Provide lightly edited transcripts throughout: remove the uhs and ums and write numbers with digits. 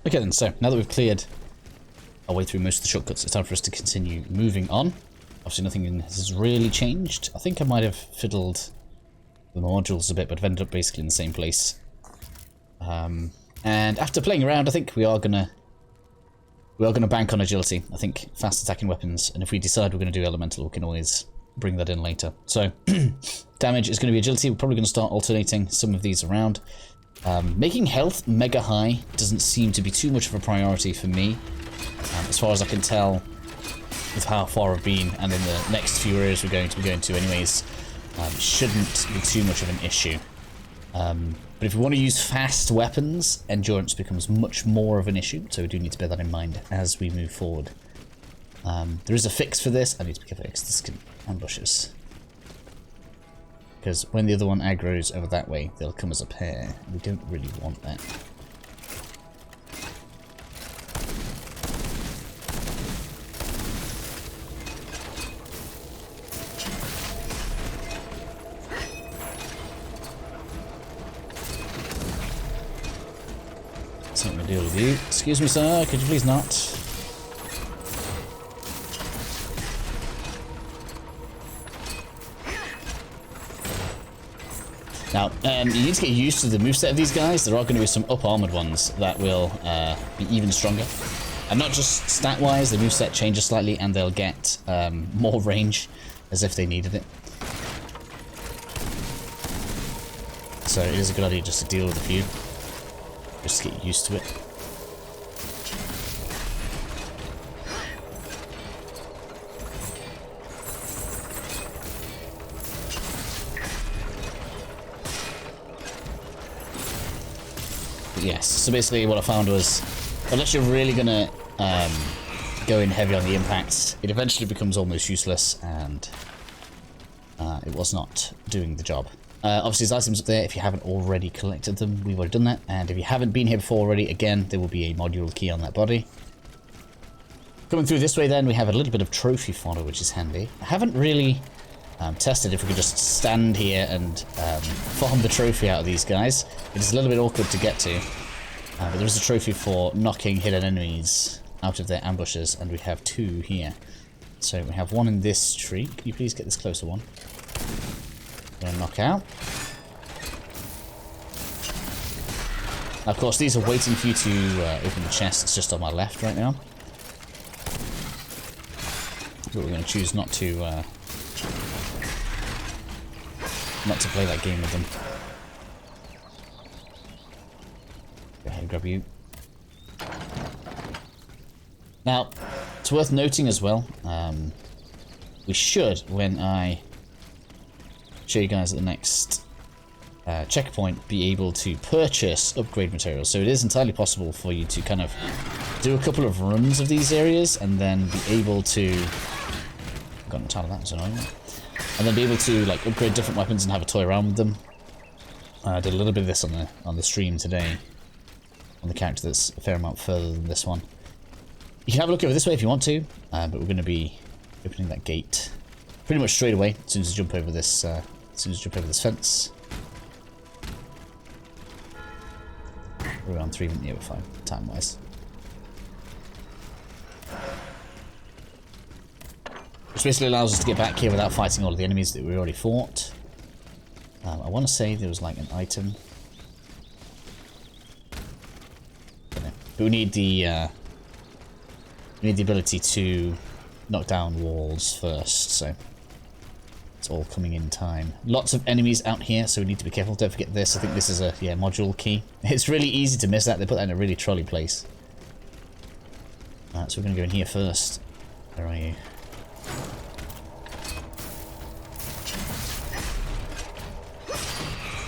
Okay then, so now that we've cleared our way through most of the shortcuts, it's time for us to continue moving on. Obviously nothing has really changed. I think I might have fiddled the modules a bit, but I've ended up basically in the same place. And after playing around, I think we are gonna bank on agility. I think fast attacking weapons, and if we decide we're gonna do elemental, we can always bring that in later. So damage is gonna be agility. We're probably gonna start alternating some of these around. Making health mega high doesn't seem to be too much of a priority for me, as far as I can tell with how far I've been, and in the next few areas we're going to be going to anyways. It shouldn't be too much of an issue. But if we want to use fast weapons, endurance becomes much more of an issue, so we do need to bear that in mind as we move forward. There is a fix for this. I need to be careful because this can ambush us. Because when the other one aggroes over that way, they'll come as a pair. We don't really want that. Something to deal with you. Excuse me, sir, could you please not? Now, you need to get used to the moveset of these guys. There are going to be some up-armored ones that will be even stronger. And not just stat-wise, the moveset changes slightly and they'll get more range as if they needed it. So it is a good idea just to deal with a few. Just get used to it. But yes, so basically what I found was, unless you're really gonna go in heavy on the impacts, it eventually becomes almost useless, and it was not doing the job. Obviously there's items up there. If you haven't already collected them, we've already done that. And if you haven't been here before already, again, there will be a module key on that body. Coming through this way then, we have a little bit of trophy fodder, which is handy. I haven't really tested if we could just stand here and farm the trophy out of these guys. It is a little bit awkward to get to. But there is a trophy for knocking hidden enemies out of their ambushes, and we have 2 here. So we have one in this tree. Can you please get this closer one? Gonna knock out. Now, of course, these are waiting for you to open the chest. It's just on my left right now. But we're going to choose not to play that game with them. Go ahead and grab you. Now, it's worth noting as well. We should, when I show you guys at the next checkpoint, be able to purchase upgrade materials. So it is entirely possible for you to kind of do a couple of runs of these areas and then be able to... I've got a ton of that, so annoying. And then be able to like upgrade different weapons and have a toy around with them. I did a little bit of this on the stream today on the character that's a fair amount further than this one. You can have a look over this way if you want to, but we're going to be opening that gate pretty much straight away as soon as you jump over this. As soon as you jump over this fence. We're on 3 minutes, yeah, we're fine, time-wise. Which basically allows us to get back here without fighting all of the enemies that we already fought. I want to say there was like an item. But we need the ability to knock down walls first, so it's all coming in time. Lots of enemies out here, so we need to be careful. Don't forget this. I think this is a module key. It's really easy to miss that. They put that in a really trolley place. Alright, so we're going to go in here first. Where are you?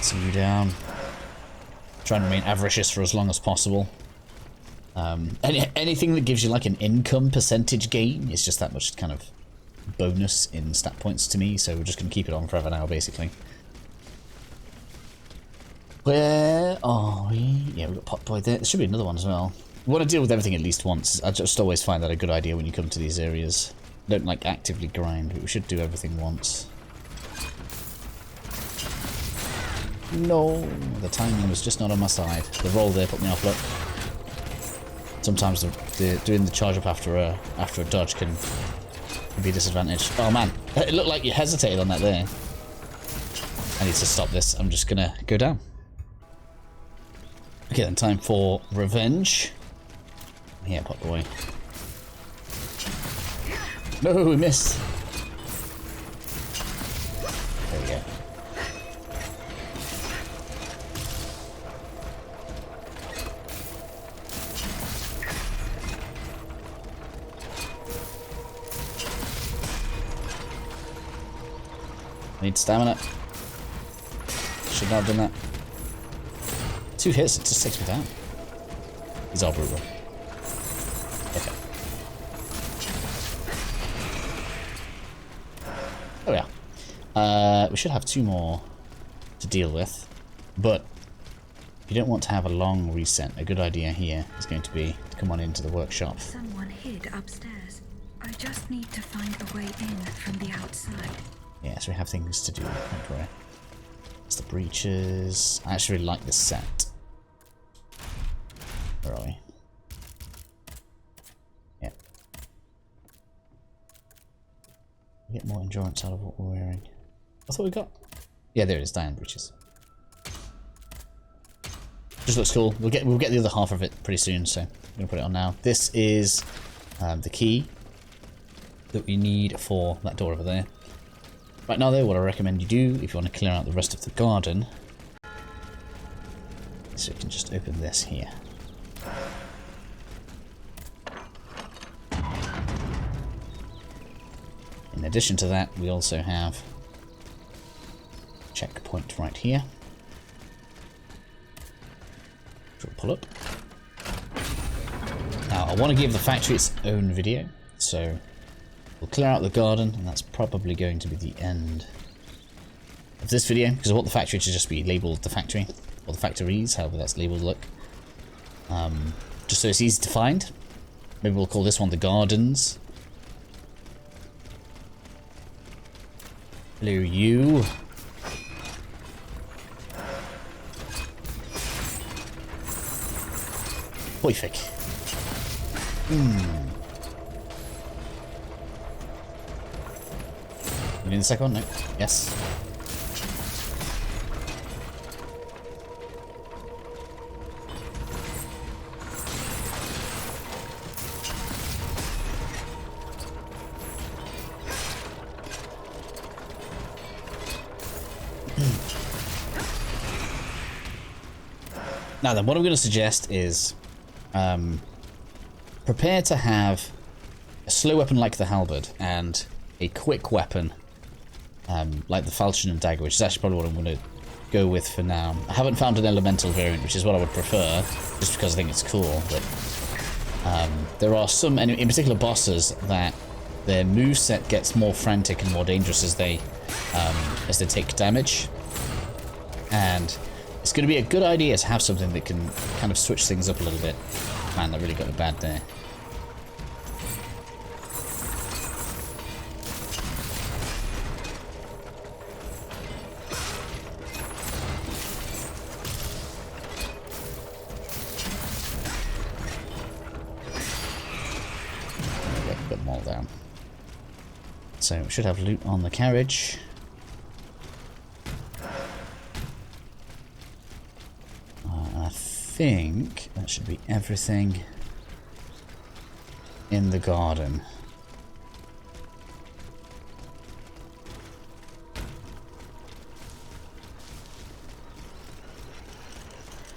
See you down. Try and remain avaricious for as long as possible. Anything that gives you like an income percentage gain is just that much kind of bonus in stat points to me, so we're just going to keep it on forever now, basically. Where are we? Yeah, we've got Pot Boy there. There should be another one as well. We want to deal with everything at least once. I just always find that a good idea when you come to these areas. Don't like actively grind, but we should do everything once. No, the timing was just not on my side. The roll there put me off, look. sometimes doing the charge up after a dodge can be a disadvantage. Oh man, it looked like you hesitated on that there. I need to stop this. I'm just gonna go down. Okay, then time for revenge. Here, pop away. No, we missed. There we go. I need stamina. Should not have done that. 2 hits, it just takes me down. He's all brutal. Okay. There we are. We should have 2 more to deal with, but if you don't want to have a long reset, a good idea here is going to be to come on into the workshop. Someone hid upstairs. I just need to find a way in from the outside. Yeah, so we have things to do. Don't worry. It's the breaches. I actually really like this set. Where are we? Yeah. We get more endurance out of what we're wearing. I thought we got. Yeah, there it is. Diamond breeches. Just looks cool. We'll get the other half of it pretty soon, so I'm gonna put it on now. This is the key that we need for that door over there. Right now though, what I recommend you do if you want to clear out the rest of the garden, so you can just open this here. In addition to that, we also have a checkpoint right here. Which we'll pull up. Now I want to give the factory its own video, so we'll clear out the garden, and that's probably going to be the end of this video, because I want the factory to just be labelled the factory, or the factories, however that's labelled look. Just so it's easy to find. Maybe we'll call this one the gardens. Hello, you. Perfect. You need the second one? No. Yes. Now then, what I'm going to suggest is prepare to have a slow weapon like the halberd and a quick weapon like the falchion and dagger, which is actually probably what I'm going to go with for now. I haven't found an elemental variant, which is what I would prefer, just because I think it's cool, but there are some, and in particular bosses, that their moveset gets more frantic and more dangerous as they take damage, and it's going to be a good idea to have something that can kind of switch things up a little bit. Man, that really got me bad there. Put them all down. So we should have loot on the carriage. I think that should be everything in the garden.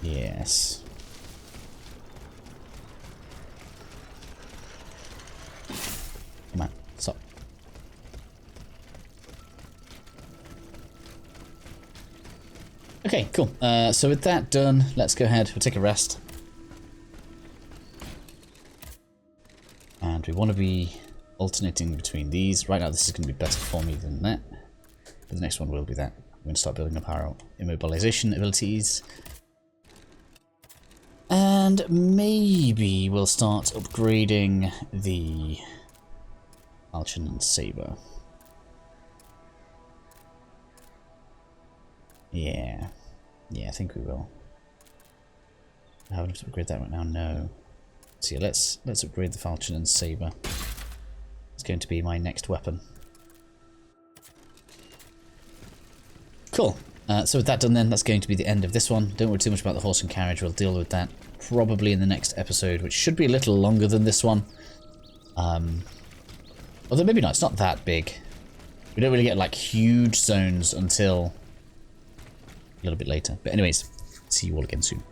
Yes. Come on, stop. Okay, cool. So with that done, let's go ahead. We'll take a rest. And we want to be alternating between these. Right now this is going to be better for me than that. But the next one will be that. We're going to start building up our immobilization abilities. And maybe we'll start upgrading the falchion and saber. Yeah, I think we will. I haven't to upgrade that right now, no. So yeah, let's upgrade the falchion and saber. It's going to be my next weapon. Cool. So with that done then, that's going to be the end of this one. Don't worry too much about the horse and carriage. We'll deal with that probably in the next episode, which should be a little longer than this one. Although maybe not, it's not that big. We don't really get like huge zones until a little bit later. But anyways, see you all again soon.